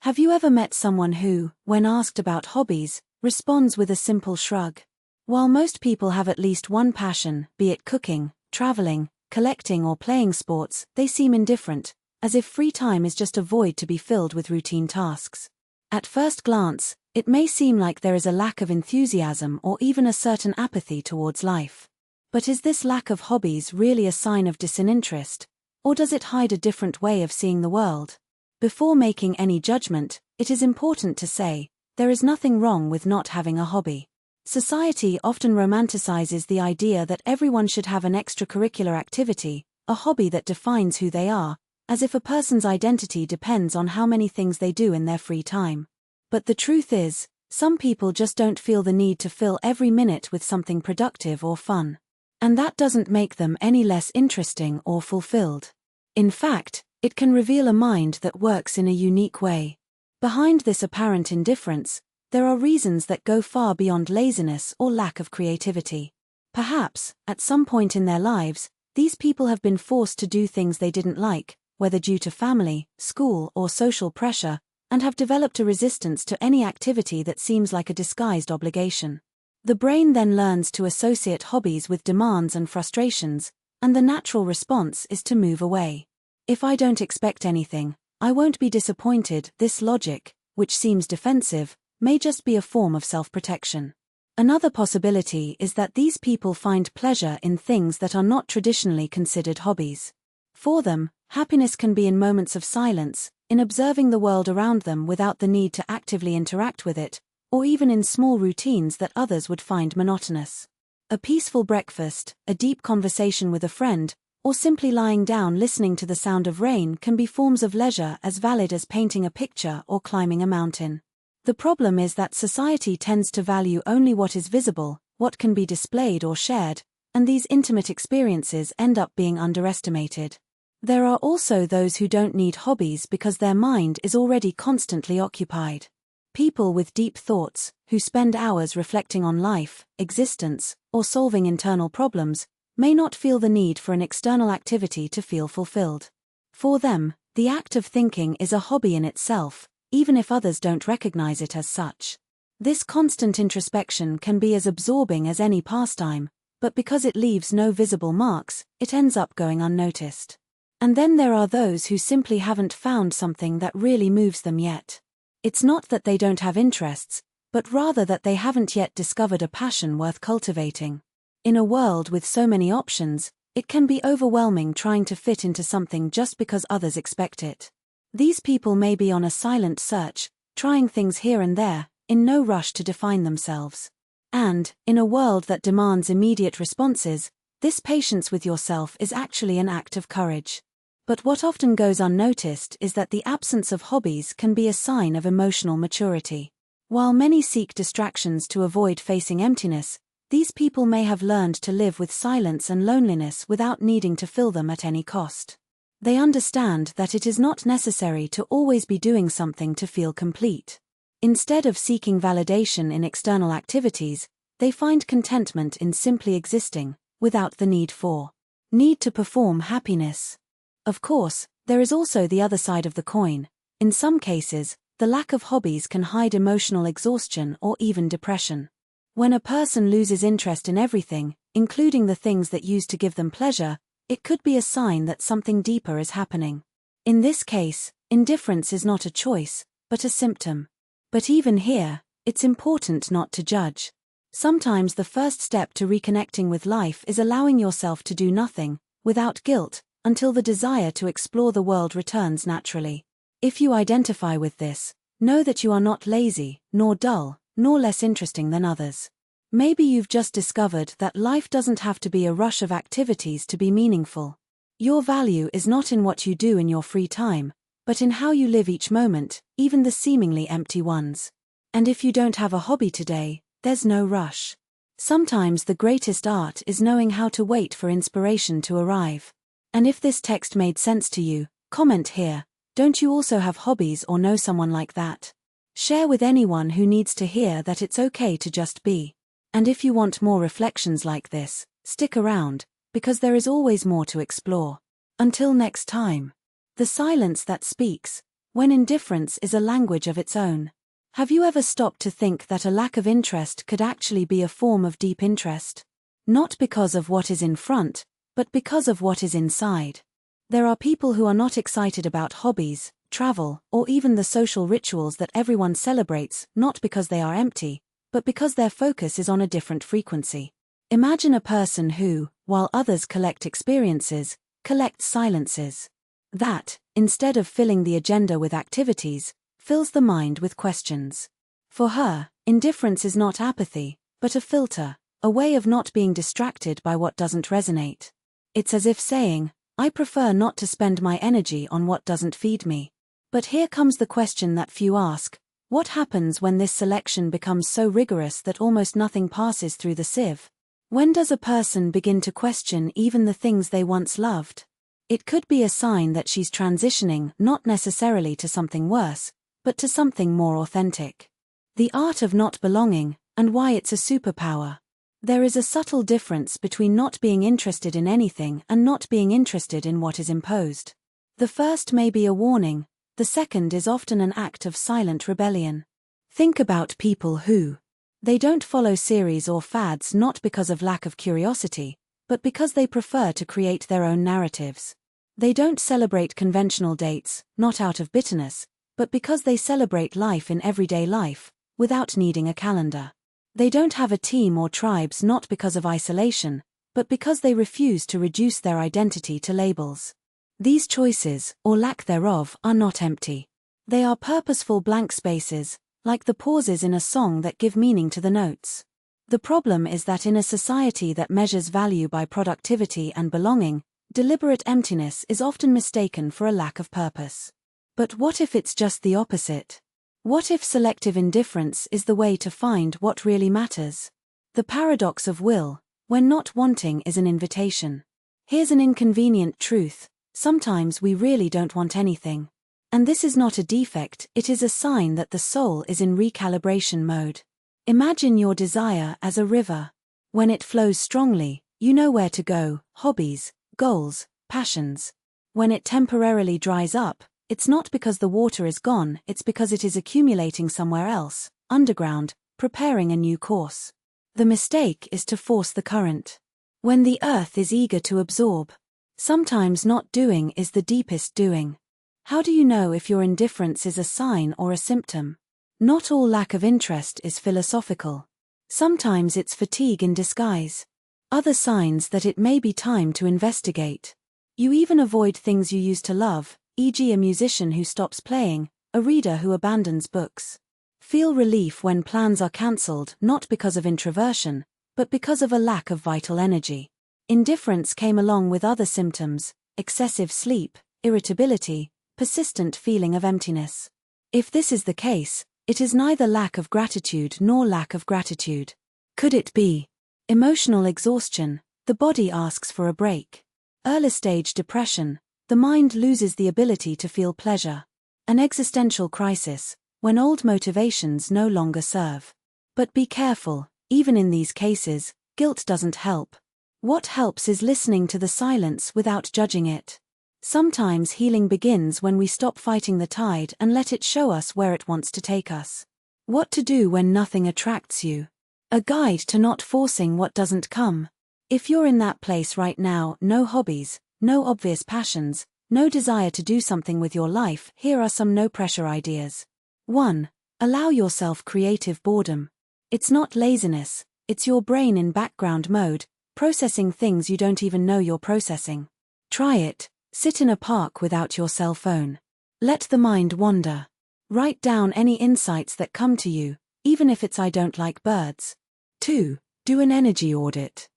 Have you ever met someone who, when asked about hobbies, responds with a simple shrug? While most people have at least one passion, be it cooking, traveling, collecting or playing sports, they seem indifferent, as if free time is just a void to be filled with routine tasks. At first glance, it may seem like there is a lack of enthusiasm or even a certain apathy towards life. But is this lack of hobbies really a sign of disinterest, or does it hide a different way of seeing the world? Before making any judgment, it is important to say, there is nothing wrong with not having a hobby. Society often romanticizes the idea that everyone should have an extracurricular activity, a hobby that defines who they are, as if a person's identity depends on how many things they do in their free time. But the truth is, some people just don't feel the need to fill every minute with something productive or fun. And that doesn't make them any less interesting or fulfilled. In fact, it can reveal a mind that works in a unique way. Behind this apparent indifference, there are reasons that go far beyond laziness or lack of creativity. Perhaps, at some point in their lives, these people have been forced to do things they didn't like, whether due to family, school, or social pressure, and have developed a resistance to any activity that seems like a disguised obligation. The brain then learns to associate hobbies with demands and frustrations, and the natural response is to move away. If I don't expect anything, I won't be disappointed. This logic, which seems defensive, may just be a form of self-protection. Another possibility is that these people find pleasure in things that are not traditionally considered hobbies. For them, happiness can be in moments of silence, in observing the world around them without the need to actively interact with it, or even in small routines that others would find monotonous. A peaceful breakfast, a deep conversation with a friend, or simply lying down listening to the sound of rain can be forms of leisure as valid as painting a picture or climbing a mountain. The problem is that society tends to value only what is visible, what can be displayed or shared, and these intimate experiences end up being underestimated. There are also those who don't need hobbies because their mind is already constantly occupied. People with deep thoughts, who spend hours reflecting on life, existence, or solving internal problems, may not feel the need for an external activity to feel fulfilled. For them, the act of thinking is a hobby in itself, even if others don't recognize it as such. This constant introspection can be as absorbing as any pastime, but because it leaves no visible marks, it ends up going unnoticed. And then there are those who simply haven't found something that really moves them yet. It's not that they don't have interests, but rather that they haven't yet discovered a passion worth cultivating. In a world with so many options, it can be overwhelming trying to fit into something just because others expect it. These people may be on a silent search, trying things here and there, in no rush to define themselves. And, in a world that demands immediate responses, this patience with yourself is actually an act of courage. But what often goes unnoticed is that the absence of hobbies can be a sign of emotional maturity. While many seek distractions to avoid facing emptiness, these people may have learned to live with silence and loneliness without needing to fill them at any cost. They understand that it is not necessary to always be doing something to feel complete. Instead of seeking validation in external activities, they find contentment in simply existing, without the need to perform happiness. Of course, there is also the other side of the coin. In some cases, the lack of hobbies can hide emotional exhaustion or even depression. When a person loses interest in everything, including the things that used to give them pleasure, it could be a sign that something deeper is happening. In this case, indifference is not a choice, but a symptom. But even here, it's important not to judge. Sometimes the first step to reconnecting with life is allowing yourself to do nothing, without guilt, until the desire to explore the world returns naturally. If you identify with this, know that you are not lazy, nor dull, nor less interesting than others. Maybe you've just discovered that life doesn't have to be a rush of activities to be meaningful. Your value is not in what you do in your free time, but in how you live each moment, even the seemingly empty ones. And if you don't have a hobby today, there's no rush. Sometimes the greatest art is knowing how to wait for inspiration to arrive. And if this text made sense to you, comment here. Don't you also have hobbies or know someone like that? Share with anyone who needs to hear that it's okay to just be. And if you want more reflections like this, stick around, because there is always more to explore. Until next time. The silence that speaks. when indifference is a language of its own. Have you ever stopped to think that a lack of interest could actually be a form of deep interest? Not because of what is in front, but because of what is inside. There are people who are not excited about hobbies, travel, or even the social rituals that everyone celebrates, not because they are empty, but because their focus is on a different frequency. Imagine a person who, while others collect experiences, collects silences. That, instead of filling the agenda with activities, fills the mind with questions. For her, indifference is not apathy, but a filter, a way of not being distracted by what doesn't resonate. It's as if saying, I prefer not to spend my energy on what doesn't feed me. But here comes the question that few ask: what happens when this selection becomes so rigorous that almost nothing passes through the sieve? When does a person begin to question even the things they once loved? It could be a sign that she's transitioning not necessarily to something worse, but to something more authentic. The art of not belonging, and why it's a superpower. There is a subtle difference between not being interested in anything and not being interested in what is imposed. The first may be a warning, the second is often an act of silent rebellion. Think about people who. They don't follow series or fads not because of lack of curiosity, but because they prefer to create their own narratives. They don't celebrate conventional dates, not out of bitterness, but because they celebrate life in everyday life, without needing a calendar. They don't have a team or tribes not because of isolation, but because they refuse to reduce their identity to labels. These choices, or lack thereof, are not empty. They are purposeful blank spaces, like the pauses in a song that give meaning to the notes. The problem is that in a society that measures value by productivity and belonging, deliberate emptiness is often mistaken for a lack of purpose. But what if it's just the opposite? What if selective indifference is the way to find what really matters? The paradox of will, when not wanting is an invitation. Here's an inconvenient truth: sometimes we really don't want anything. And this is not a defect, it is a sign that the soul is in recalibration mode. Imagine your desire as a river. When it flows strongly, you know where to go: hobbies, goals, passions. When it temporarily dries up, it's not because the water is gone, it's because it is accumulating somewhere else, underground, preparing a new course. The mistake is to force the current. When the earth is eager to absorb, sometimes not doing is the deepest doing. How do you know if your indifference is a sign or a symptom? Not all lack of interest is philosophical. Sometimes it's fatigue in disguise. Other signs that it may be time to investigate. You even avoid things you used to love, e.g. a musician who stops playing, a reader who abandons books. Feel relief when plans are cancelled not because of introversion, but because of a lack of vital energy. Indifference came along with other symptoms: excessive sleep, irritability, persistent feeling of emptiness. If this is the case, it is neither lack of gratitude nor lack of gratitude. Could it be emotional exhaustion? The body asks for a break. Early-stage depression. The mind loses the ability to feel pleasure. An existential crisis, when old motivations no longer serve. But be careful, even in these cases, guilt doesn't help. What helps is listening to the silence without judging it. Sometimes healing begins when we stop fighting the tide and let it show us where it wants to take us. What to do when nothing attracts you. A guide to not forcing what doesn't come. If you're in that place right now, no hobbies, no obvious passions, no desire to do something with your life, here are some no-pressure ideas. 1. Allow yourself creative boredom. It's not laziness, it's your brain in background mode, processing things you don't even know you're processing. Try it. Sit in a park without your cell phone. Let the mind wander. Write down any insights that come to you, even if it's "I don't like birds." 2. Do an energy audit.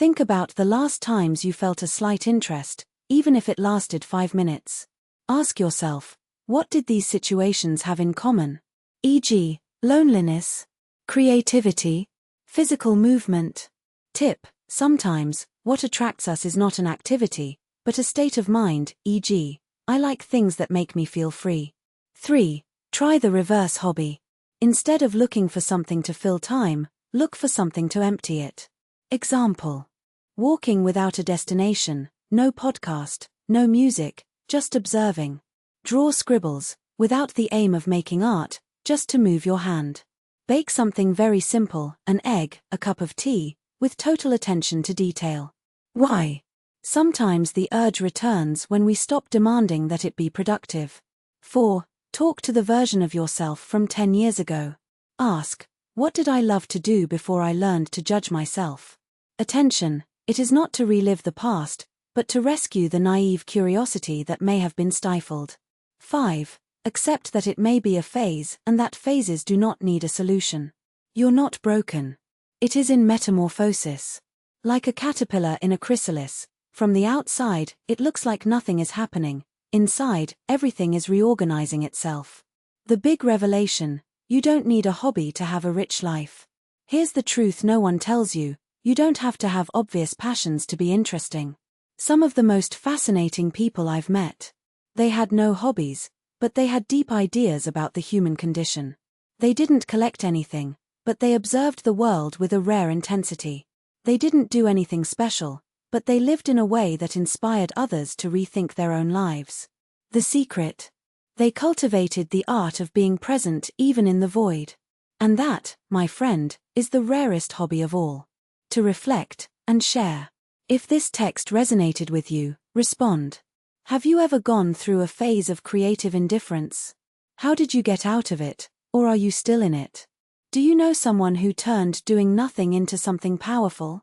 Think about the last times you felt a slight interest, even if it lasted 5 minutes. Ask yourself, what did these situations have in common? E.g., loneliness, creativity, physical movement. Tip: sometimes, what attracts us is not an activity, but a state of mind, e.g., I like things that make me feel free. 3. Try the reverse hobby. Instead of looking for something to fill time, look for something to empty it. Example: walking without a destination, no podcast, no music, just observing. Draw scribbles, without the aim of making art, just to move your hand. Bake something very simple, an egg, a cup of tea, with total attention to detail. Why? Sometimes the urge returns when we stop demanding that it be productive. 4. Talk to the version of yourself from 10 years ago. Ask, what did I love to do before I learned to judge myself? Attention, it is not to relive the past, but to rescue the naive curiosity that may have been stifled. 5. Accept that it may be a phase and that phases do not need a solution. You're not broken. It is in metamorphosis. Like a caterpillar in a chrysalis, from the outside, it looks like nothing is happening. Inside, everything is reorganizing itself. The big revelation: you don't need a hobby to have a rich life. Here's the truth no one tells you: you don't have to have obvious passions to be interesting. Some of the most fascinating people I've met, they had no hobbies, but they had deep ideas about the human condition. They didn't collect anything, but they observed the world with a rare intensity. They didn't do anything special, but they lived in a way that inspired others to rethink their own lives. The secret: they cultivated the art of being present even in the void. And that, my friend, is the rarest hobby of all. To reflect and share. If this text resonated with you, respond. Have you ever gone through a phase of creative indifference? How did you get out of it, or are you still in it? Do you know someone who turned doing nothing into something powerful?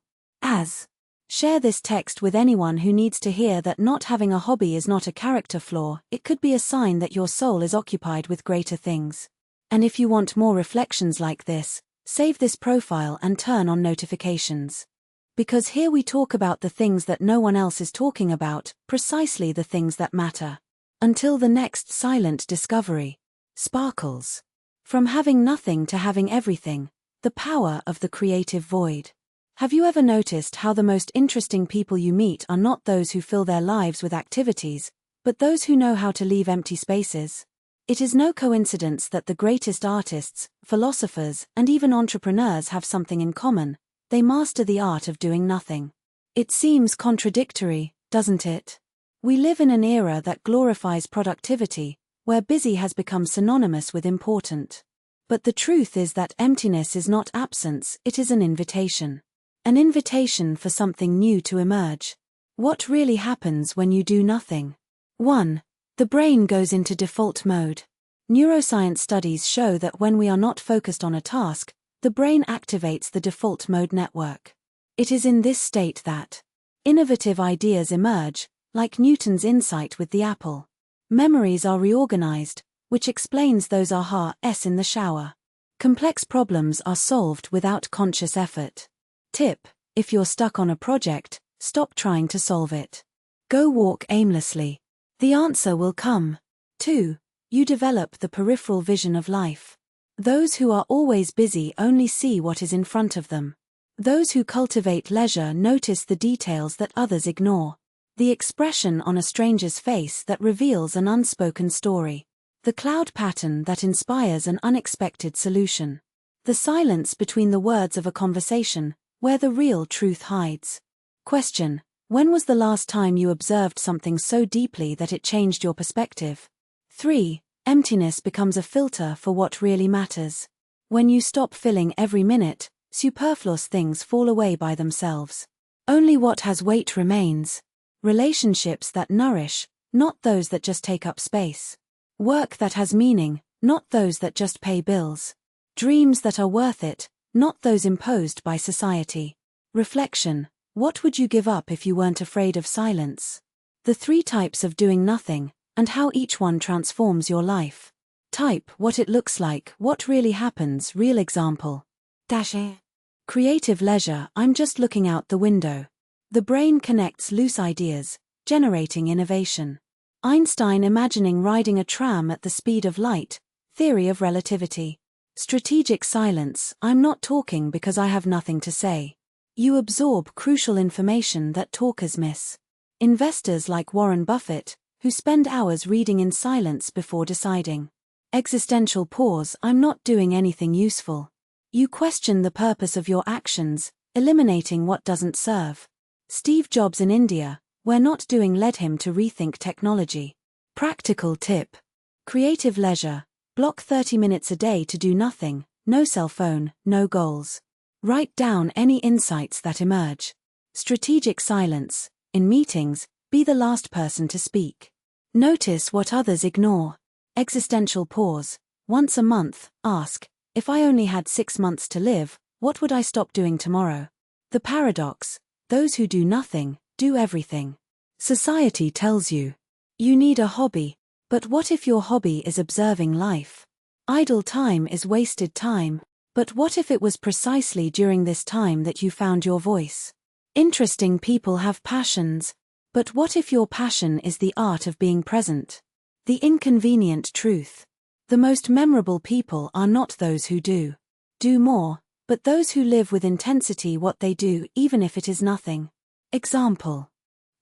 Share this text with anyone who needs to hear that not having a hobby is not a character flaw, it could be a sign that your soul is occupied with greater things. And if you want more reflections like this, save this profile and turn on notifications. Because here we talk about the things that no one else is talking about, precisely the things that matter. Until the next silent discovery. Sparkles. From having nothing to having everything, the power of the creative void. Have you ever noticed how the most interesting people you meet are not those who fill their lives with activities, but those who know how to leave empty spaces? It is no coincidence that the greatest artists, philosophers, and even entrepreneurs have something in common: they master the art of doing nothing. It seems contradictory, doesn't it? We live in an era that glorifies productivity, where busy has become synonymous with important. But the truth is that emptiness is not absence, it is an invitation. An invitation for something new to emerge. What really happens when you do nothing? 1. The brain goes into default mode. Neuroscience studies show that when we are not focused on a task, the brain activates the default mode network. It is in this state that innovative ideas emerge, like Newton's insight with the apple. Memories are reorganized, which explains those ahas in the shower. Complex problems are solved without conscious effort. Tip: if you're stuck on a project, stop trying to solve it. Go walk aimlessly. The answer will come. 2. You develop the peripheral vision of life. Those who are always busy only see what is in front of them. Those who cultivate leisure notice the details that others ignore. The expression on a stranger's face that reveals an unspoken story. The cloud pattern that inspires an unexpected solution. The silence between the words of a conversation, where the real truth hides. Question: when was the last time you observed something so deeply that it changed your perspective? 3. Emptiness becomes a filter for what really matters. When you stop filling every minute, superfluous things fall away by themselves. Only what has weight remains. Relationships that nourish, not those that just take up space. Work that has meaning, not those that just pay bills. Dreams that are worth it, not those imposed by society. Reflection: what would you give up if you weren't afraid of silence? The 3 types of doing nothing, and how each one transforms your life. Type: what it looks like, what really happens. Real example. Creative leisure: I'm just looking out the window. The brain connects loose ideas, generating innovation. Einstein imagining riding a tram at the speed of light, theory of relativity. Strategic silence: I'm not talking because I have nothing to say. You absorb crucial information that talkers miss. Investors like Warren Buffett, who spend hours reading in silence before deciding. Existential pause: I'm not doing anything useful. You question the purpose of your actions, eliminating what doesn't serve. Steve Jobs in India, where not doing led him to rethink technology. Practical tip: Creative leisure. Block 30 minutes a day to do nothing, no cell phone, no goals. Write down any insights that emerge. Strategic silence. In meetings, be the last person to speak. Notice what others ignore. Existential pause. Once a month, ask, if I only had 6 months to live, what would I stop doing tomorrow? The paradox. Those who do nothing, do everything. Society tells you, you need a hobby, but what if your hobby is observing life? Idle time is wasted time, but what if it was precisely during this time that you found your voice? Interesting people have passions, but what if your passion is the art of being present? The inconvenient truth. The most memorable people are not those who do more, but those who live with intensity what they do even if it is nothing. Example.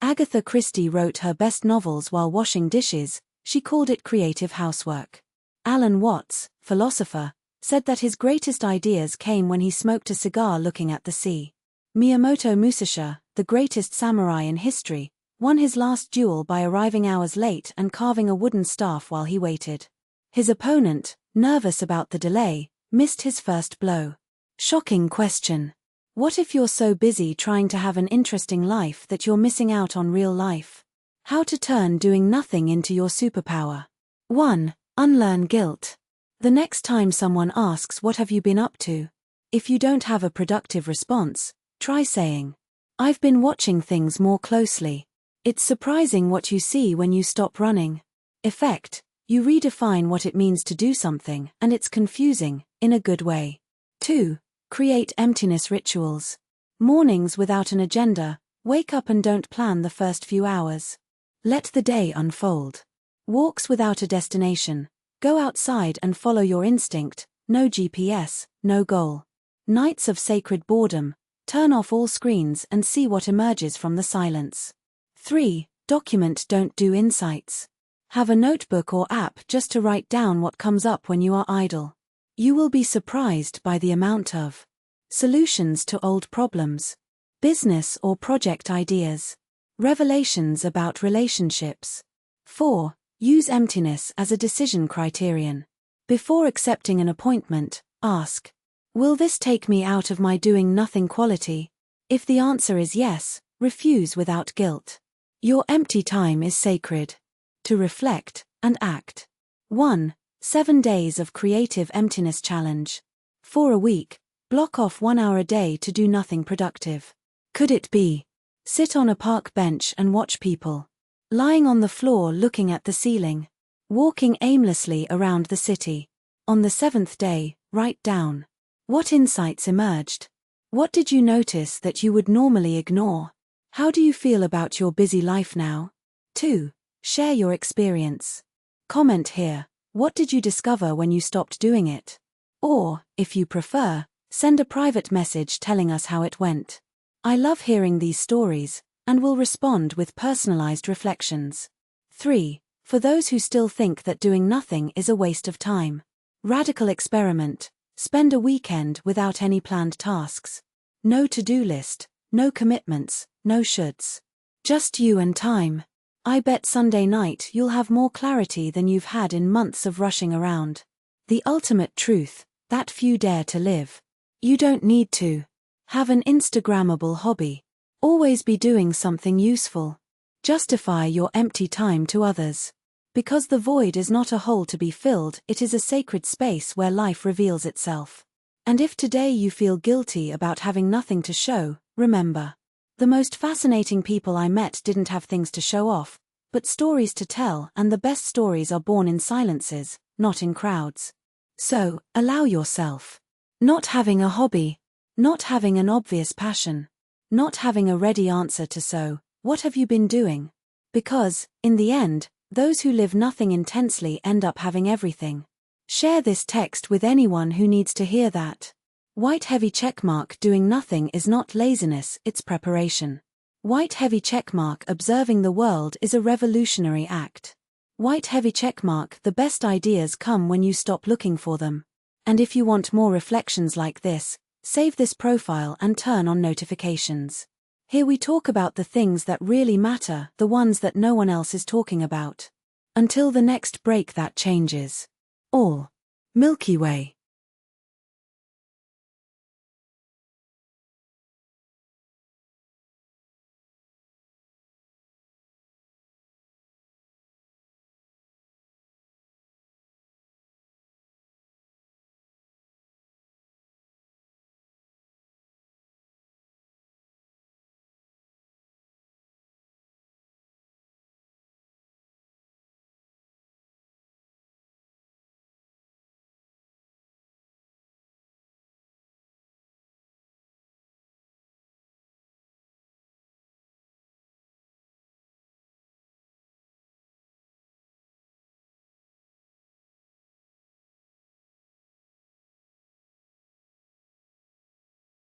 Agatha Christie wrote her best novels while washing dishes. She called it creative housework. Alan Watts, philosopher, said that his greatest ideas came when he smoked a cigar looking at the sea. Miyamoto Musashi, the greatest samurai in history, won his last duel by arriving hours late and carving a wooden staff while he waited. His opponent, nervous about the delay, missed his first blow. Shocking question. What if you're so busy trying to have an interesting life that you're missing out on real life? How to turn doing nothing into your superpower. 1. Unlearn guilt. The next time someone asks what have you been up to? If you don't have a productive response, try saying, I've been watching things more closely. It's surprising what you see when you stop running. Effect. You redefine what it means to do something, and it's confusing, in a good way. 2. Create emptiness rituals. Mornings without an agenda. Wake up and don't plan the first few hours. Let the day unfold. Walks without a destination. Go outside and follow your instinct. No GPS, no goal. Nights of sacred boredom. Turn off all screens and see what emerges from the silence. 3. Document don't do insights. Have a notebook or app just to write down what comes up when you are idle. You will be surprised by the amount of solutions to old problems, business or project ideas, revelations about relationships. 4. Use emptiness as a decision criterion. Before accepting an appointment, ask, will this take me out of my doing nothing quality? If the answer is yes, refuse without guilt. Your empty time is sacred. To reflect and act. 1. 7 days of creative emptiness challenge. For a week, block off 1 hour a day to do nothing productive. Could it be? Sit on a park bench and watch people. Lying on the floor looking at the ceiling. Walking aimlessly around the city. On the 7th day, write down. What insights emerged? What did you notice that you would normally ignore? How do you feel about your busy life now? 2. Share your experience. Comment here. What did you discover when you stopped doing it? Or, if you prefer, send a private message telling us how it went. I love hearing these stories, and will respond with personalized reflections. 3. For those who still think that doing nothing is a waste of time. Radical experiment. Spend a weekend without any planned tasks. No to-do list, no commitments, no shoulds. Just you and time. I bet Sunday night you'll have more clarity than you've had in months of rushing around. The ultimate truth, that few dare to live. You don't need to have an Instagrammable hobby. Always be doing something useful. Justify your empty time to others. Because the void is not a hole to be filled, it is a sacred space where life reveals itself. And if today you feel guilty about having nothing to show, remember. The most fascinating people I met didn't have things to show off, but stories to tell, and the best stories are born in silences, not in crowds. So, allow yourself. Not having a hobby. Not having an obvious passion. Not having a ready answer to so, what have you been doing? Because, in the end, those who live nothing intensely end up having everything. Share this text with anyone who needs to hear that. White heavy checkmark doing nothing is not laziness, it's preparation. White heavy checkmark observing the world is a revolutionary act. White heavy checkmark the best ideas come when you stop looking for them. And if you want more reflections like this, save this profile and turn on notifications. Here we talk about the things that really matter, the ones that no one else is talking about. Until the next break that changes all. Milky Way.